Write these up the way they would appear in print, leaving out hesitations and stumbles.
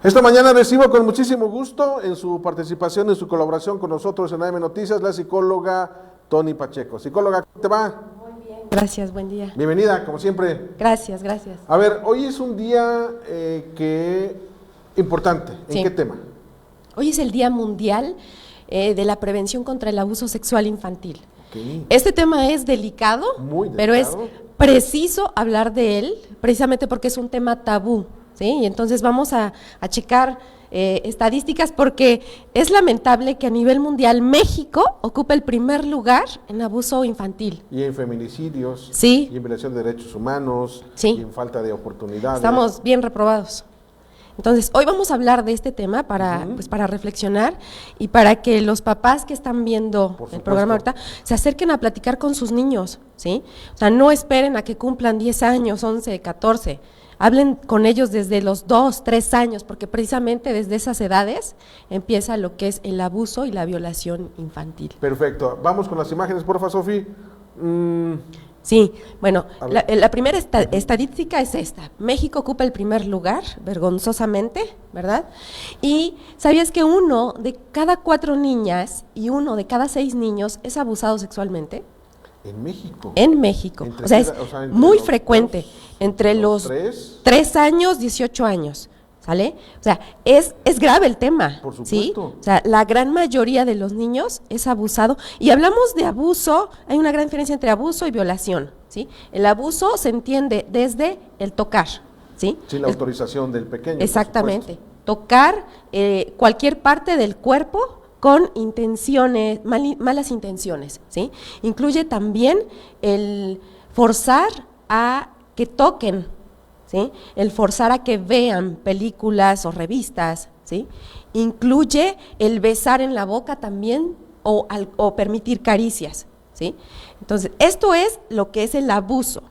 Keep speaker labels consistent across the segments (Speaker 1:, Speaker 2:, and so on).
Speaker 1: Esta mañana recibo con muchísimo gusto en su participación, en su colaboración con nosotros en AM Noticias, la psicóloga Toni Pacheco. Psicóloga, ¿cómo te va?
Speaker 2: Muy bien. Gracias, buen día.
Speaker 1: Bienvenida, como siempre.
Speaker 2: Gracias, gracias.
Speaker 1: A ver, hoy es un día importante. ¿En
Speaker 2: Sí.
Speaker 1: qué tema?
Speaker 2: Hoy es el Día Mundial de la Prevención contra el Abuso Sexual Infantil.
Speaker 1: Okay.
Speaker 2: Este tema es delicado,
Speaker 1: Muy delicado,
Speaker 2: pero es preciso hablar de él, precisamente porque es un tema tabú, ¿sí? Y entonces vamos a checar estadísticas, porque es lamentable que a nivel mundial México ocupe el primer lugar en abuso infantil.
Speaker 1: Y en feminicidios,
Speaker 2: Sí.
Speaker 1: y en violación de derechos humanos,
Speaker 2: Sí.
Speaker 1: y en falta de oportunidades.
Speaker 2: Estamos bien reprobados. Entonces, hoy vamos a hablar de este tema para, pues, para reflexionar y para que los papás que están viendo el programa ahorita se acerquen a platicar con sus niños, ¿sí? O sea, no esperen a que cumplan 10 años, 11, 14. Hablen con ellos desde los 2, 3 años, porque precisamente desde esas edades empieza lo que es el abuso y la violación infantil.
Speaker 1: Perfecto. Vamos con las imágenes, porfa, Sofi.
Speaker 2: Sí, bueno,
Speaker 1: A ver.
Speaker 2: la primera estadística es esta. México ocupa el primer lugar, vergonzosamente, ¿verdad? Y ¿sabías que 1 de cada 4 niñas y 1 de cada 6 niños es abusado sexualmente?
Speaker 1: En México.
Speaker 2: En México.
Speaker 1: Entre
Speaker 2: O sea, es
Speaker 1: qué edad? O sea, entre
Speaker 2: muy
Speaker 1: los
Speaker 2: frecuente, entre los 3 años, 18 años. ¿Sale? O sea, es grave el tema,
Speaker 1: Por
Speaker 2: ¿sí?
Speaker 1: supuesto.
Speaker 2: O sea, la gran mayoría de los niños es abusado. Y hablamos de abuso, hay una gran diferencia entre abuso y violación, ¿sí? El abuso se entiende desde el tocar, ¿sí?
Speaker 1: Sin la autorización del pequeño.
Speaker 2: Exactamente. Tocar cualquier parte del cuerpo con intenciones, malas intenciones, ¿sí? Incluye también el forzar a que toquen, ¿sí? El forzar a que vean películas o revistas, ¿sí? Incluye el besar en la boca también o permitir caricias, ¿sí? Entonces, esto es lo que es el abuso,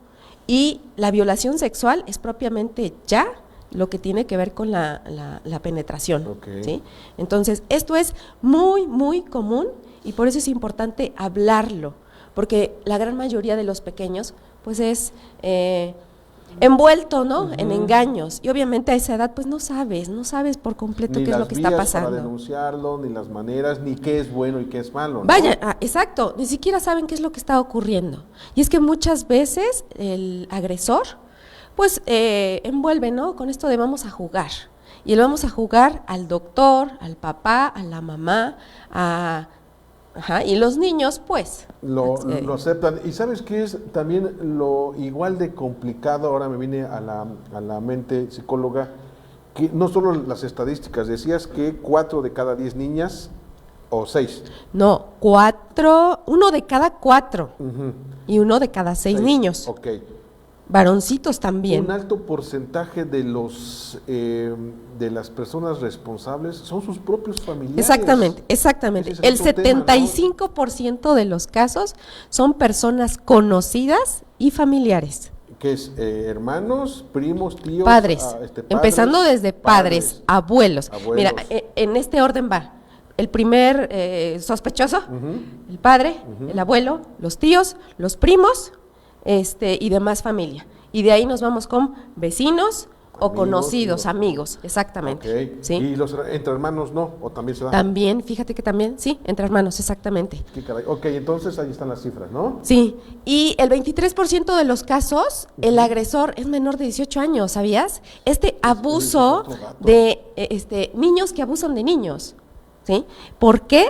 Speaker 2: y la violación sexual es propiamente ya lo que tiene que ver con la penetración,
Speaker 1: Okay.
Speaker 2: ¿sí? Entonces, esto es muy, muy común, y por eso es importante hablarlo, porque la gran mayoría de los pequeños, pues es envuelto, ¿no? En engaños, y obviamente a esa edad pues no sabes por completo
Speaker 1: Ni
Speaker 2: qué es lo
Speaker 1: las
Speaker 2: que está
Speaker 1: vías
Speaker 2: pasando.
Speaker 1: para denunciarlo, ni las maneras, ni qué es bueno y qué es malo, ¿no?
Speaker 2: Vaya, exacto, ni siquiera saben qué es lo que está ocurriendo. Y es que muchas veces el agresor pues envuelve, ¿no? Con esto de vamos a jugar. Y el vamos a jugar al doctor, al papá, a la mamá, y los niños pues
Speaker 1: Lo aceptan. ¿Y sabes qué es también lo igual de complicado? Ahora me viene a la mente, psicóloga, que no solo las estadísticas, decías que 4 de cada 10 niñas, o 6.
Speaker 2: No, 1 de cada 4 y 1 de cada 6 niños.
Speaker 1: Ok.
Speaker 2: Varoncitos también.
Speaker 1: Un alto porcentaje de de las personas responsables son sus propios familiares.
Speaker 2: Exactamente, exactamente.
Speaker 1: Ese es
Speaker 2: El
Speaker 1: otro tema, ¿no?
Speaker 2: 75% de los casos son personas conocidas y familiares.
Speaker 1: ¿Qué es? Hermanos, primos, tíos.
Speaker 2: Padres,
Speaker 1: padres,
Speaker 2: empezando desde padres, abuelos.
Speaker 1: Abuelos.
Speaker 2: Mira, en este orden va. El primer sospechoso, el padre, el abuelo, los tíos, los primos, y demás familia. Y de ahí nos vamos con vecinos o
Speaker 1: Amigos,
Speaker 2: conocidos, amigos, exactamente.
Speaker 1: Ok.
Speaker 2: ¿Sí?
Speaker 1: ¿Y entre hermanos no? ¿O también se da?
Speaker 2: También, fíjate que también, sí, entre hermanos, exactamente.
Speaker 1: ¿Qué caray? Ok, entonces ahí están las cifras, ¿no?
Speaker 2: Sí, y el 23% de los casos, el agresor es menor de 18 años, ¿sabías? Este abuso
Speaker 1: otro dato.
Speaker 2: de niños que abusan de niños, ¿sí? ¿Por qué?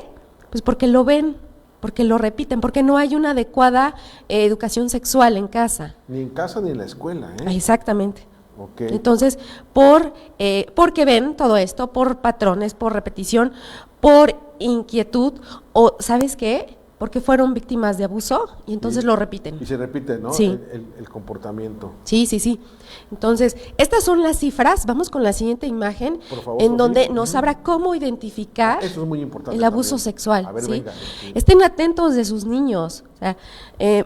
Speaker 2: Pues porque lo ven, porque lo repiten, porque no hay una adecuada educación sexual en casa.
Speaker 1: Ni en casa ni en la escuela, ¿eh?
Speaker 2: Exactamente.
Speaker 1: Ok.
Speaker 2: Entonces, porque ven todo esto, por patrones, por repetición, por inquietud, o ¿sabes qué? Porque fueron víctimas de abuso y entonces lo repiten.
Speaker 1: Y se repite, ¿no?
Speaker 2: Sí.
Speaker 1: El comportamiento.
Speaker 2: Sí, sí, sí. Entonces, estas son las cifras. Vamos con la siguiente imagen,
Speaker 1: Por favor,
Speaker 2: en
Speaker 1: Sofía.
Speaker 2: donde nos habrá cómo identificar
Speaker 1: Eso es muy importante
Speaker 2: el abuso
Speaker 1: también.
Speaker 2: sexual.
Speaker 1: A ver,
Speaker 2: ¿sí?
Speaker 1: venga.
Speaker 2: Estén atentos de sus niños. O sea,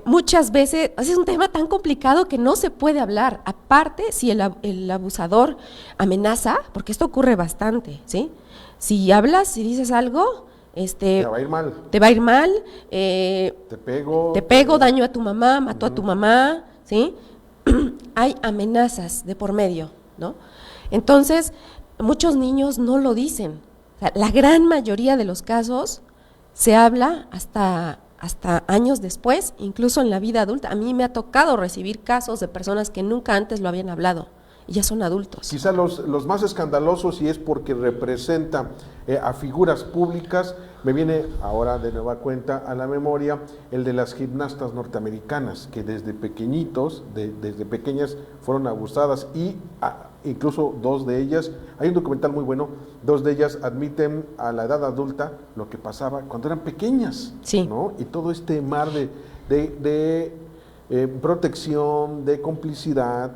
Speaker 2: muchas veces es un tema tan complicado que no se puede hablar. Aparte, si el abusador amenaza, porque esto ocurre bastante, ¿sí? Si hablas, si dices algo,
Speaker 1: Te va a ir mal.
Speaker 2: te va a ir mal,
Speaker 1: Te
Speaker 2: pego, daño a tu mamá, mato a tu mamá, ¿sí? Hay amenazas de por medio, ¿no? Entonces, muchos niños no lo dicen. O sea, la gran mayoría de los casos se habla hasta años después, incluso en la vida adulta. A mí me ha tocado recibir casos de personas que nunca antes lo habían hablado y ya son adultos.
Speaker 1: Quizá los más escandalosos, y es porque representa a figuras públicas, me viene ahora de nueva cuenta a la memoria el de las gimnastas norteamericanas, que desde pequeñitos, desde pequeñas fueron abusadas, y incluso dos de ellas, hay un documental muy bueno, dos de ellas admiten a la edad adulta lo que pasaba cuando eran pequeñas,
Speaker 2: sí,
Speaker 1: ¿no? Y todo este mar de protección, de complicidad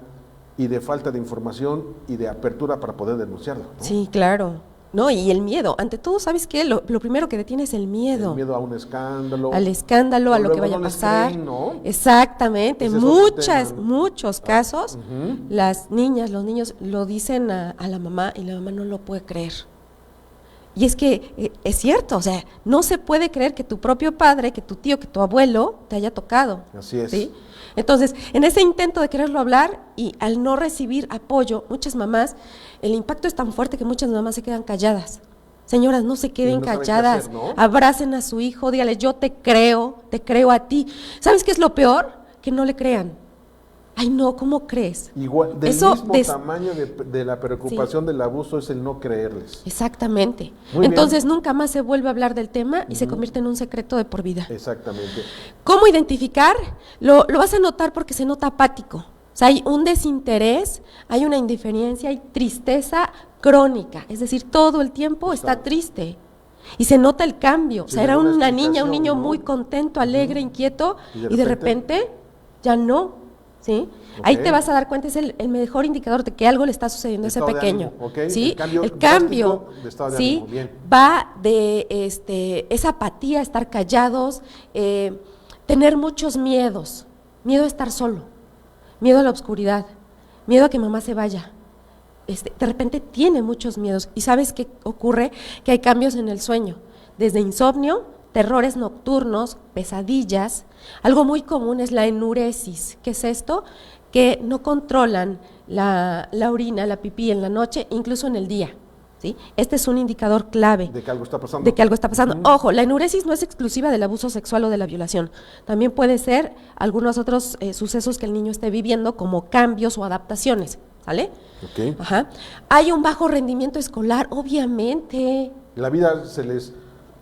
Speaker 1: y de falta de información y de apertura para poder denunciarlo, ¿no?
Speaker 2: Sí, claro. No, y el miedo. Ante todo, ¿sabes qué? Lo primero que detiene es el miedo.
Speaker 1: El miedo a un escándalo.
Speaker 2: Al escándalo, a lo que vaya a pasar.
Speaker 1: Creen, ¿no?
Speaker 2: Exactamente.
Speaker 1: Ese es
Speaker 2: Muchos casos, las niñas, los niños lo dicen a la mamá y la mamá no lo puede creer. Y es que es cierto, o sea, no se puede creer que tu propio padre, que tu tío, que tu abuelo te haya tocado.
Speaker 1: Así es.
Speaker 2: ¿Sí? Entonces, en ese intento de quererlo hablar y al no recibir apoyo, muchas mamás, el impacto es tan fuerte que muchas mamás se quedan calladas. Señoras, no se queden calladas,
Speaker 1: hacer, ¿no?
Speaker 2: Abracen a su hijo, dígale, yo te creo a ti. ¿Sabes qué es lo peor? Que no le crean. Ay, no, ¿cómo crees?
Speaker 1: Igual, del mismo tamaño de la preocupación del abuso es el no creerles.
Speaker 2: Exactamente.
Speaker 1: Muy
Speaker 2: Entonces
Speaker 1: bien.
Speaker 2: nunca más se vuelve a hablar del tema y se convierte en un secreto de por vida.
Speaker 1: Exactamente.
Speaker 2: ¿Cómo identificar? Lo vas a notar porque se nota apático. O sea, hay un desinterés, hay una indiferencia, hay tristeza crónica. Es decir, todo el tiempo está triste. Y se nota el cambio. O sea, era una niña, un niño muy contento, alegre, inquieto, y de repente ya no. ¿Sí?
Speaker 1: Okay.
Speaker 2: Ahí te vas a dar cuenta, es el mejor indicador de que algo le está sucediendo a ese pequeño.
Speaker 1: Okay.
Speaker 2: ¿Sí?
Speaker 1: El cambio de estado de
Speaker 2: ¿sí?
Speaker 1: ánimo. Bien.
Speaker 2: Va de esa apatía, estar callados, tener muchos miedos, miedo a estar solo, miedo a la oscuridad, miedo a que mamá se vaya. De repente tiene muchos miedos. ¿Y sabes qué ocurre? Que hay cambios en el sueño, desde insomnio, terrores nocturnos, pesadillas. Algo muy común es la enuresis. ¿Qué es esto? Que no controlan la orina, la pipí en la noche, incluso en el día. ¿Sí? Este es un indicador clave.
Speaker 1: De que algo está pasando.
Speaker 2: De que algo está pasando. Ojo, la enuresis no es exclusiva del abuso sexual o de la violación. También puede ser algunos otros sucesos que el niño esté viviendo, como cambios o adaptaciones. ¿Sale?
Speaker 1: Okay.
Speaker 2: Ajá. Hay un bajo rendimiento escolar, obviamente.
Speaker 1: La vida se les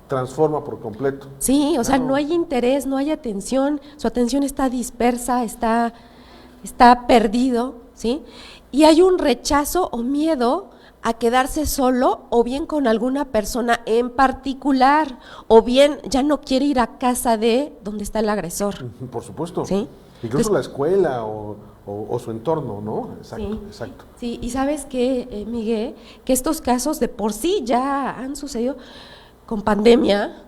Speaker 1: transforma por completo.
Speaker 2: Sí, o sea, no hay interés, no hay atención, su atención está dispersa, está perdido, ¿sí? Y hay un rechazo o miedo a quedarse solo o bien con alguna persona en particular, o bien ya no quiere ir a casa de donde está el agresor.
Speaker 1: Por supuesto.
Speaker 2: ¿Sí?
Speaker 1: Incluso
Speaker 2: Entonces,
Speaker 1: la escuela o su entorno, ¿no? Exacto,
Speaker 2: sí,
Speaker 1: exacto.
Speaker 2: Sí, y sabes que, Miguel, que estos casos de por sí ya han sucedido. Con pandemia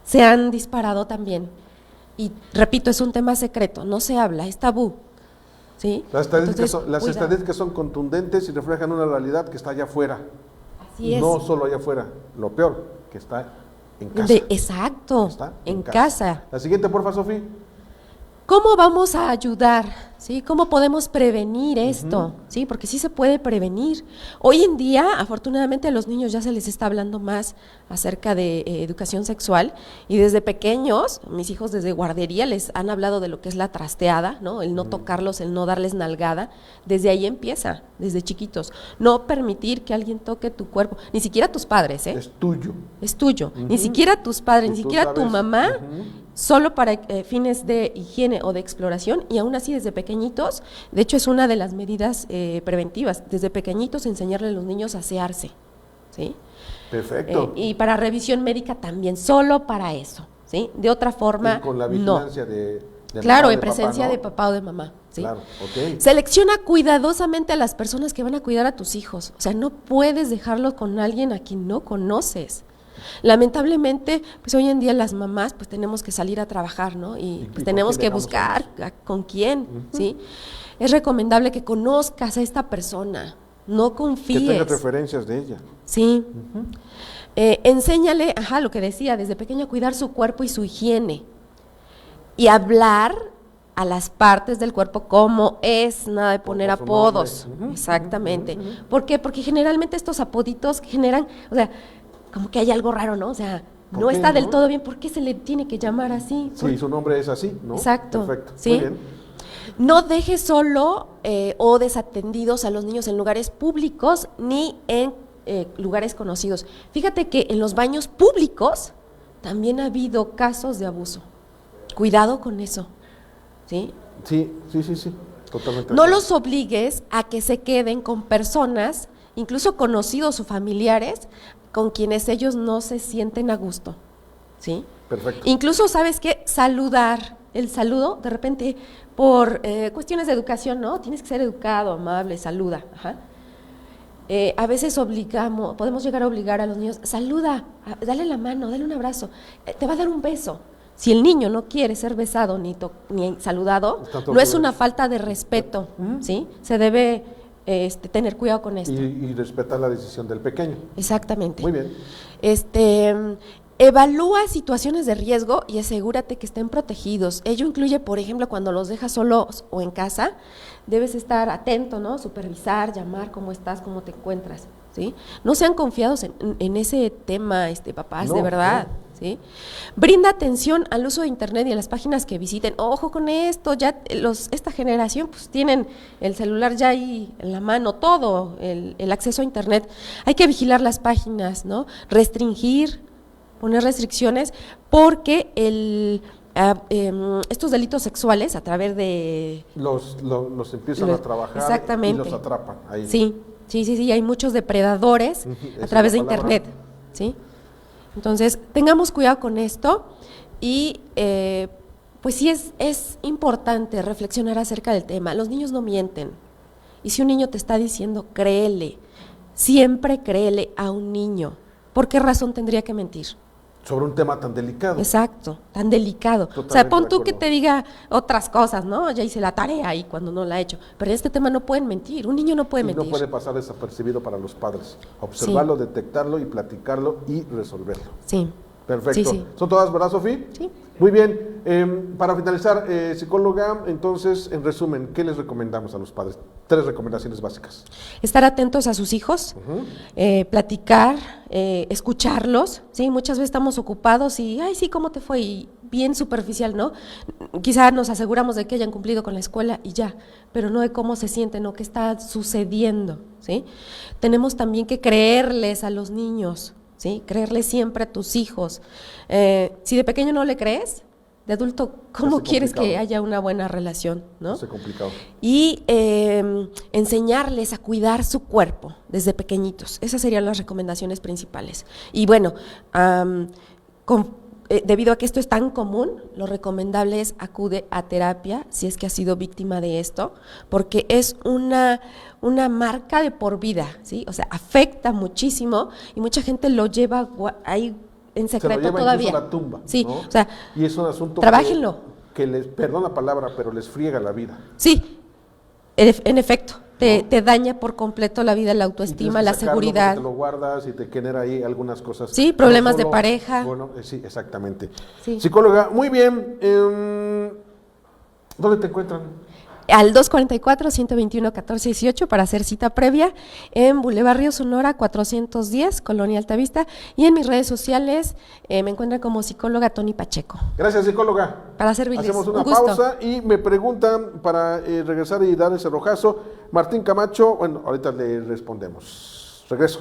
Speaker 2: se han disparado también. Y repito, es un tema secreto, no se habla, es tabú. ¿Sí?
Speaker 1: Las estadísticas son contundentes y reflejan una realidad que está allá afuera.
Speaker 2: Así es.
Speaker 1: No solo allá afuera, lo peor, que está en casa.
Speaker 2: Exacto,
Speaker 1: Está
Speaker 2: en casa.
Speaker 1: La siguiente, porfa, Sofi.
Speaker 2: ¿Cómo vamos a ayudar? ¿Sí? ¿Cómo podemos prevenir esto? ¿Sí? Porque sí se puede prevenir. Hoy en día, afortunadamente, a los niños ya se les está hablando más acerca de educación sexual, y desde pequeños, mis hijos desde guardería les han hablado de lo que es la trasteada, ¿no? El no tocarlos, el no darles nalgada. Desde ahí empieza, desde chiquitos. No permitir que alguien toque tu cuerpo, ni siquiera tus padres, ¿eh?
Speaker 1: Es tuyo.
Speaker 2: Es tuyo. Ni siquiera tus padres, ni siquiera tu mamá. Solo para fines de higiene o de exploración, y aún así desde pequeñitos. De hecho, es una de las medidas preventivas, desde pequeñitos enseñarle a los niños a asearse, ¿sí?
Speaker 1: Perfecto.
Speaker 2: Y para revisión médica también, solo para eso, ¿sí? De otra forma,
Speaker 1: y con la vigilancia de
Speaker 2: claro,
Speaker 1: mamá,
Speaker 2: en presencia
Speaker 1: papá, ¿no?
Speaker 2: de papá o de mamá, ¿sí?
Speaker 1: Claro, ok.
Speaker 2: Selecciona cuidadosamente a las personas que van a cuidar a tus hijos. O sea, no puedes dejarlo con alguien a quien no conoces. Lamentablemente, pues hoy en día las mamás pues tenemos que salir a trabajar, ¿no? Y pues tenemos que buscar con quién, ¿sí? Es recomendable que conozcas a esta persona, no confíes.
Speaker 1: Que tengas referencias de ella.
Speaker 2: Sí. Enséñale, lo que decía, desde pequeño, a cuidar su cuerpo y su higiene. Y hablar a las partes del cuerpo como es, nada de poner
Speaker 1: Por su
Speaker 2: apodos.
Speaker 1: nombre.
Speaker 2: Exactamente. ¿Por qué? Porque generalmente estos apoditos generan, o sea, como que hay algo raro, ¿no? O sea,
Speaker 1: ¿Por
Speaker 2: no
Speaker 1: qué,
Speaker 2: está del
Speaker 1: no?
Speaker 2: todo bien, ¿por qué se le tiene que llamar así?
Speaker 1: Sí, su nombre es así, ¿no?
Speaker 2: Exacto.
Speaker 1: Perfecto.
Speaker 2: ¿Sí?
Speaker 1: Muy bien.
Speaker 2: No dejes solo o desatendidos a los niños en lugares públicos ni en lugares conocidos. Fíjate que en los baños públicos también ha habido casos de abuso. Cuidado con eso, ¿sí?
Speaker 1: Sí. Totalmente. de
Speaker 2: No
Speaker 1: acuerdo.
Speaker 2: los obligues a que se queden con personas, incluso conocidos o familiares, con quienes ellos no se sienten a gusto, ¿sí?
Speaker 1: Perfecto.
Speaker 2: Incluso, ¿sabes qué? Saludar, el saludo, de repente, por cuestiones de educación, ¿no? Tienes que ser educado, amable, saluda. Ajá. A veces podemos llegar a obligar a los niños, saluda, dale la mano, dale un abrazo, te va a dar un beso. Si el niño no quiere ser besado ni saludado, no es una falta de respeto, ¿sí? Se debe tener cuidado con esto.
Speaker 1: Y respetar la decisión del pequeño.
Speaker 2: Exactamente.
Speaker 1: Muy bien.
Speaker 2: Evalúa situaciones de riesgo y asegúrate que estén protegidos. Ello incluye, por ejemplo, cuando los dejas solos o en casa, debes estar atento, ¿no? Supervisar, llamar, ¿cómo estás? ¿Cómo te encuentras? ¿Sí? No sean confiados en ese tema, papás,
Speaker 1: No,
Speaker 2: de verdad.
Speaker 1: no.
Speaker 2: ¿Sí? Brinda atención al uso de internet y a las páginas que visiten. Ojo con esto, ya esta generación pues tienen el celular ya ahí en la mano, todo, el acceso a internet. Hay que vigilar las páginas, ¿no? Poner restricciones, porque estos delitos sexuales a través de...
Speaker 1: Los empiezan a trabajar
Speaker 2: exactamente.
Speaker 1: y los atrapan ahí.
Speaker 2: Sí, hay muchos depredadores a través de internet, ¿sí? Entonces, tengamos cuidado con esto y pues sí es importante reflexionar acerca del tema. Los niños no mienten y si un niño te está diciendo, créele, siempre créele a un niño. ¿Por qué razón tendría que mentir?
Speaker 1: Sobre un tema tan delicado.
Speaker 2: Exacto, tan delicado.
Speaker 1: Totalmente
Speaker 2: o sea, pon
Speaker 1: de
Speaker 2: tú que
Speaker 1: acuerdo.
Speaker 2: te diga otras cosas, ¿no? Ya hice la tarea ahí cuando no la he hecho. Pero en este tema no pueden mentir, un niño no puede
Speaker 1: Y
Speaker 2: mentir.
Speaker 1: no puede pasar desapercibido para los padres. Observarlo, detectarlo y platicarlo y resolverlo.
Speaker 2: Sí.
Speaker 1: Perfecto.
Speaker 2: Sí.
Speaker 1: ¿Son todas, verdad, Sofía?
Speaker 2: Sí.
Speaker 1: Muy bien. Para finalizar, psicóloga, entonces, en resumen, ¿qué les recomendamos a los padres? 3 recomendaciones básicas.
Speaker 2: Estar atentos a sus hijos, platicar, escucharlos, ¿sí? Muchas veces estamos ocupados y, ay, sí, ¿cómo te fue? Y bien superficial, ¿no? Quizá nos aseguramos de que hayan cumplido con la escuela y ya, pero no de cómo se sienten o qué está sucediendo, ¿sí? Tenemos también que creerles a los niños, ¿sí? Creerles siempre a tus hijos. Si de pequeño no le crees, de adulto, ¿cómo quieres que haya una buena relación, no?
Speaker 1: Es complicado.
Speaker 2: Y enseñarles a cuidar su cuerpo desde pequeñitos. Esas serían las recomendaciones principales. Y bueno, debido a que esto es tan común, lo recomendable es acude a terapia si es que has sido víctima de esto, porque es una marca de por vida, ¿sí? O sea, afecta muchísimo y mucha gente lo lleva ahí en secreto
Speaker 1: Se lo lleva
Speaker 2: todavía.
Speaker 1: incluso a la tumba,
Speaker 2: sí,
Speaker 1: ¿no?
Speaker 2: o sea,
Speaker 1: y es un asunto
Speaker 2: trabájenlo.
Speaker 1: que les, perdón la palabra, pero les friega la vida.
Speaker 2: Sí, en efecto, te daña por completo la vida, la autoestima, la seguridad.
Speaker 1: Te lo guardas y te genera ahí algunas cosas.
Speaker 2: Sí, problemas de pareja.
Speaker 1: Bueno, sí, exactamente.
Speaker 2: Sí.
Speaker 1: Psicóloga, muy bien. ¿Dónde te encuentran?
Speaker 2: Al 244-121-1418 para hacer cita previa en Boulevard Río Sonora 410, Colonia Altavista, y en mis redes sociales me encuentran como psicóloga Tony Pacheco.
Speaker 1: Gracias, psicóloga.
Speaker 2: Para servirles.
Speaker 1: Hacemos una
Speaker 2: Un gusto.
Speaker 1: pausa y me preguntan para regresar y dar ese rojazo. Martín Camacho, bueno, ahorita le respondemos. Regreso.